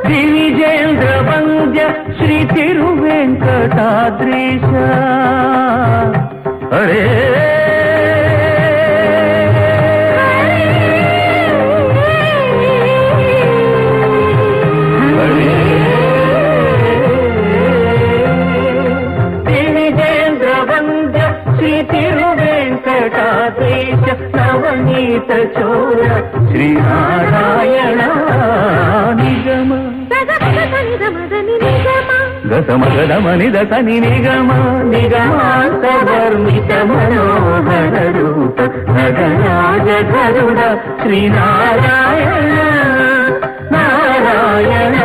దివిజేంద్ర వంద్య శ్రీ తిరువెంకటాద్రీశ అరే దివిజేంద్ర వంద్య శ్రీ తిరువెంకటాద్రీశ నవనీత చోర శ్రీనారాయణ నిగమ గతమగదమని దతని నిగమ నిగమాంత వర్మిత మనోహర రూప నగరాజ గరుడ శ్రీనారాయణ నారాయణ